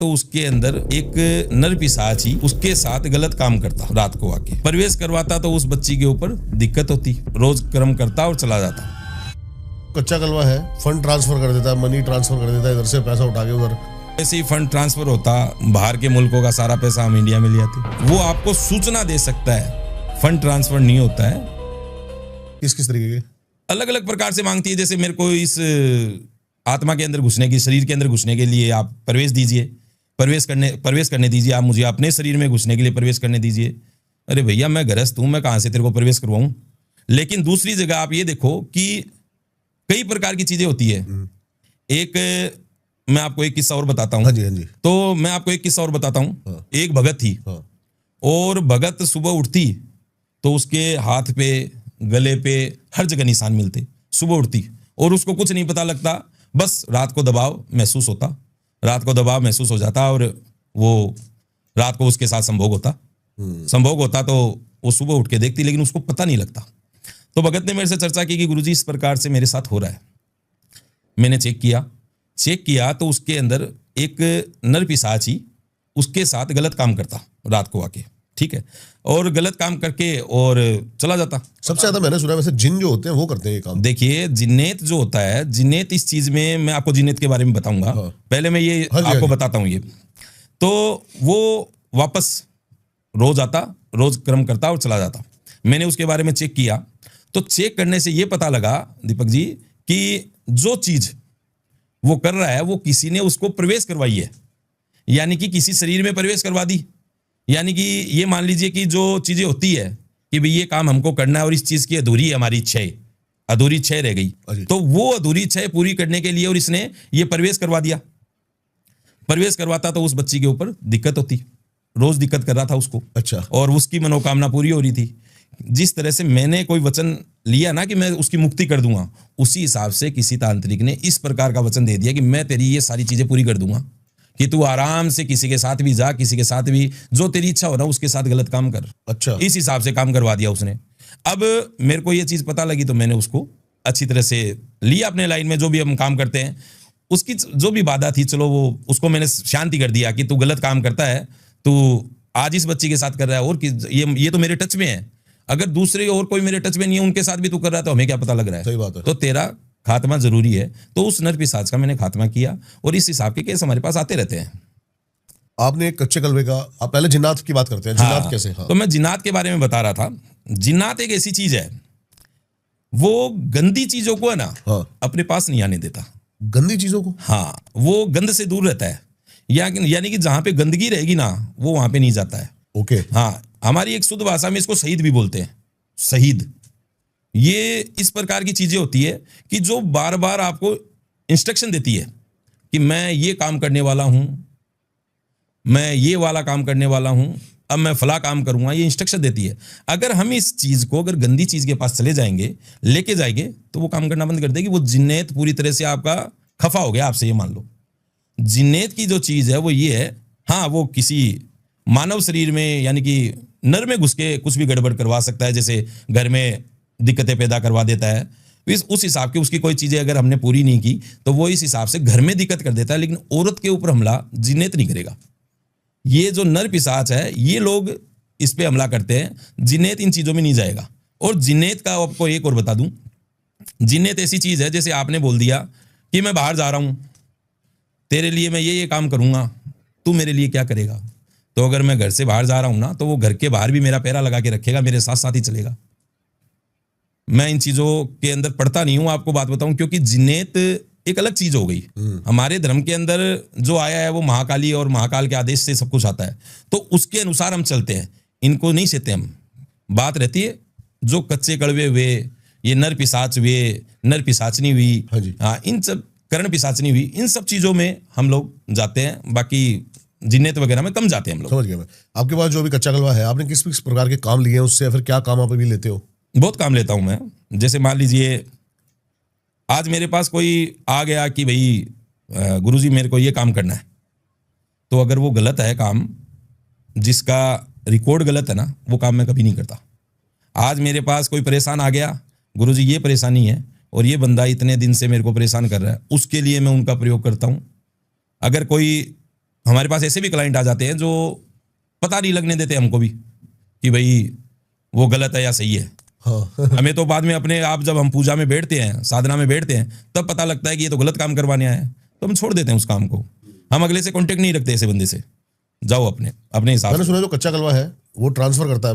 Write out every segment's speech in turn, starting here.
तो उसके अंदर एक नर पिशाची उसके साथ गलत काम करता, रात को आके प्रवेश करवाता, तो उस बच्ची के ऊपर दिक्कत होती, रोज कर्म करता और चला जाता। कच्चा कलवा है, फंड ट्रांसफर कर देता है, मनी ट्रांसफर कर देता है, इधर से पैसा उठा के उधर। ऐसे ही फंड ट्रांसफर होता, बाहर के मुल्कों का सारा पैसा हम इंडिया में ले आते। वो आपको सूचना दे सकता है, फंड ट्रांसफर नहीं होता है। किस किस तरीके के? अलग अलग प्रकार से मांगती है। जैसे मेरे को इस आत्मा के अंदर घुसने की, शरीर के अंदर घुसने के लिए आप प्रवेश दीजिए, प्रवेश करने दीजिए, आप मुझे अपने शरीर में घुसने के लिए प्रवेश करने दीजिए। अरे भैया मैं गृहस्थ हूं, मैं कहां से तेरे को प्रवेश करवाऊं। लेकिन दूसरी जगह आप ये देखो कि कई प्रकार की चीजें होती है। एक मैं आपको एक किस्सा और बताता हूँ। हाँ जी, हाँ जी। तो मैं आपको एक किस्सा और बताता हूँ। हाँ। एक भगत थी। हाँ। और भगत सुबह उठती तो उसके हाथ पे, गले पे, हर जगह निशान मिलते। सुबह उठती और उसको कुछ नहीं पता लगता, बस रात को दबाव महसूस होता, रात को दबाव महसूस हो जाता और वो रात को उसके साथ संभोग होता। संभोग होता तो वो सुबह उठ के देखती, लेकिन उसको पता नहीं लगता। तो भगत ने मेरे से चर्चा की कि गुरुजी इस प्रकार से मेरे साथ हो रहा है। मैंने चेक किया तो उसके अंदर एक नर पिशाची उसके साथ गलत काम करता रात को आके, ठीक है, और गलत काम करके और चला जाता। सबसे ज्यादा मैंने सुना वैसे जिन जो होते हैं वो करते हैं ये काम। देखिए जिन्नेत जो होता है, जिन्नेत इस चीज में मैं आपको जिन्नेत के बारे में बताऊंगा। हाँ। पहले मैं ये हाँ जी, आपको हाँ जी। बताता हूँ। ये तो वो वापस रोज आता, रोज कर्म करता और चला जाता। मैंने उसके बारे में चेक किया तो चेक करने से ये पता लगा दीपक जी कि जो चीज वो कर रहा है वो किसी ने उसको प्रवेश करवाई है, यानी कि किसी शरीर में प्रवेश करवा दी। यानी कि ये मान लीजिए कि जो चीजें होती है कि भाई ये काम हमको करना है और इस चीज की अधूरी है, हमारी इच्छा है, अधूरी इच्छा रह गई, तो वो अधूरी इच्छा पूरी करने के लिए और इसने ये प्रवेश करवा दिया। प्रवेश करवाता तो उस बच्ची के ऊपर दिक्कत होती, रोज दिक्कत कर रहा था उसको। अच्छा। और उसकी मनोकामना पूरी हो रही थी। जिस तरह से मैंने कोई वचन लिया ना कि मैं उसकी मुक्ति कर दूंगा, उसी हिसाब से किसी तांत्रिक ने इस प्रकार का वचन दे दिया कि मैं तेरी ये सारी चीजें पूरी कर दूंगा, कि तू आराम से किसी के साथ भी जा, किसी के साथ भी जो तेरी इच्छा हो ना उसके साथ गलत काम कर। अच्छा। इस हिसाब से काम करवा दिया उसने। अब मेरे को ये चीज पता लगी तो मैंने उसको अच्छी तरह से लिया अपने लाइन में। जो भी हम काम करते हैं उसकी जो भी बाधा थी, चलो वो उसको मैंने शांति कर दिया कि तू गलत काम करता है, तू आज इस बच्ची के साथ कर रहा है और ये तो मेरे टच में है। अगर दूसरे और कोई मेरे टच में नहीं है, उनके साथ भी तू कर रहा है तो हमें क्या पता लग रहा है। सही बात है। तो तेरा खात्मा जरूरी है। तो उस नर पिशाच का मैंने खात्मा किया और इस हिसाब के केस हमारे पास आते रहते हैं। आपने एक कच्चे कलवे का, आप पहले जिन्नात की बात करते हैं। जिन्नात हाँ, कैसे? हाँ। तो मैं जिन्नात के बारे में बता रहा था। जिन्नात एक ऐसी चीज है, वो गंदी चीजों को है ना, हाँ। अपने पास नहीं आने देता। गंदी चीजों को? हाँ, वो गंध से दूर रहता है। यानी कि जहां पे गंदगी रहेगी ना, वो वहां पे नहीं जाता है। ओके। हाँ, हमारी एक शुद्ध भाषा में इसको शहीद भी बोलते हैं। शहीद, ये इस प्रकार की चीजें होती है कि जो बार बार आपको इंस्ट्रक्शन देती है कि मैं ये काम करने वाला हूं, मैं ये वाला काम करने वाला हूं, अब मैं फला काम करूंगा, ये इंस्ट्रक्शन देती है। अगर हम इस चीज को, अगर गंदी चीज के पास चले जाएंगे, लेके जाएंगे, तो वो काम करना बंद कर देगी। वो जिन्नेत पूरी तरह से आपका खफा हो गया आपसे, ये मान लो। जिन्नेत की जो चीज है वो ये है, हाँ, वो किसी मानव शरीर में यानी कि नर में घुस के कुछ भी गड़बड़ करवा सकता है। जैसे घर में दिक्कतें पैदा करवा देता है, उस हिसाब की उसकी कोई चीजें अगर हमने पूरी नहीं की तो वो इस हिसाब से घर में दिक्कत कर देता है। लेकिन औरत के ऊपर हमला जिन्नेत नहीं करेगा। ये जो नर पिशाच है, ये लोग इस पे हमला करते हैं, जिन्नेत इन चीजों में नहीं जाएगा। और जिन्नेत का आपको एक और बता दूं, जिन्नेत ऐसी चीज है, जैसे आपने बोल दिया कि मैं बाहर जा रहा हूं, तेरे लिए मैं ये काम करूंगा, तू मेरे लिए क्या करेगा। तो अगर मैं घर से बाहर जा रहा हूं ना, तो वो घर के बाहर भी मेरा पैरा लगा के रखेगा, मेरे साथ साथ ही चलेगा। मैं इन चीजों के अंदर पढ़ता नहीं हूं, आपको बात बताऊं, क्योंकि जिन्नेत एक अलग चीज हो गई। हमारे धर्म के अंदर जो आया है वो महाकाली और महाकाल के आदेश से सब कुछ आता है, तो उसके अनुसार हम चलते हैं, इनको नहीं सहते हम। बात रहती है जो कच्चे कड़वे हुए, ये नर पिशाच हुए, नर पिशाचनी हुई, हाँ जी, हाँ, इन सब कर्ण पिशाचनी हुई, इन सब चीजों में हम लोग जाते हैं। बाकी जिन्नेत वगैरह में कम जाते हैं हम लोग। समझ गया मैं। आपके पास जो भी कच्चा कलवा है, आपने किस किस प्रकार के काम लिए हैं उससे, या फिर क्या काम आप अभी लेते हो? बहुत काम लेता हूं मैं। जैसे मान लीजिए आज मेरे पास कोई आ गया कि भाई गुरुजी मेरे को ये काम करना है, तो अगर वो गलत है काम, जिसका रिकॉर्ड गलत है ना, वो काम मैं कभी नहीं करता। आज मेरे पास कोई परेशान आ गया, गुरुजी ये परेशानी है और ये बंदा इतने दिन से मेरे को परेशान कर रहा है, उसके लिए मैं उनका प्रयोग करता हूं। अगर कोई हमारे पास ऐसे भी क्लाइंट आ जाते हैं जो पता नहीं लगने देते हमको भी कि भाई वो गलत है या सही है। हाँ हमें तो बाद में अपने आप जब हम पूजा में बैठते हैं, साधना में बैठते हैं, तब पता लगता है कि ये तो गलत काम करवाने आया है, तो हम छोड़ देते हैं उस काम को। हम अगले से कांटेक्ट नहीं रखते ऐसे बंदे से, जाओ अपने अपने हिसाब मैंने से। सुना जो कच्चा कलवा है वो ट्रांसफर करता है,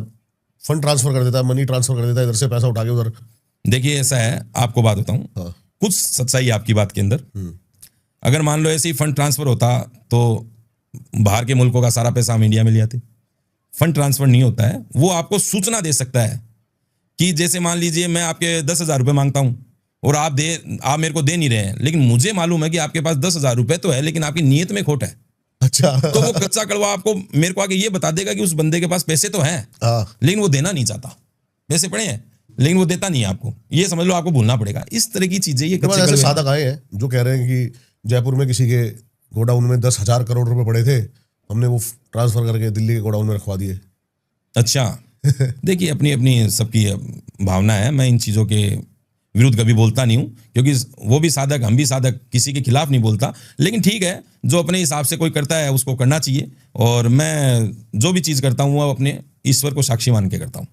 फंड ट्रांसफर कर देता है, मनी ट्रांसफर कर देता है, इधर से पैसा उठा के उधर। देखिए ऐसा है, आपको बात बताऊं, हाँ कुछ सच्चाई है आपकी बात के अंदर। अगर मान लो ऐसे ही फंड ट्रांसफर होता तो बाहर के मुल्कों का सारा पैसा हम इंडिया में ले आते। फंड ट्रांसफर नहीं होता है, वो आपको सूचना दे सकता है कि जैसे मान लीजिए मैं आपके 10,000 रुपये मांगता हूं और आप मेरे को दे नहीं रहे हैं, लेकिन मुझे मालूम है कि आपके पास 10,000 रुपये तो है, लेकिन आपकी नीयत में खोट है। अच्छा तो वो कच्चा कड़वा आपको मेरे को आके ये बता देगा कि उस बंदे के पास पैसे तो हैं, हाँ लेकिन वो देना नहीं चाहता। पैसे पड़े हैं लेकिन वो देता नहीं है आपको, ये समझ लो आपको भूलना पड़ेगा। इस तरह की चीजें ये मेरे पास कच्चे ऐसे कड़वे हैं। साधक आए हैं जो कह रहे हैं कि जयपुर में किसी के गोडाउन में 10,000 करोड़ रुपए पड़े थे, हमने वो ट्रांसफर करके दिल्ली के गोडाउन में रखवा दिए। अच्छा देखिए, अपनी अपनी सबकी भावना है, मैं इन चीज़ों के विरुद्ध कभी बोलता नहीं हूँ, क्योंकि वो भी साधक हम भी साधक, किसी के खिलाफ नहीं बोलता। लेकिन ठीक है, जो अपने हिसाब से कोई करता है उसको करना चाहिए, और मैं जो भी चीज़ करता हूँ वो अपने ईश्वर को साक्षी मान के करता हूँ।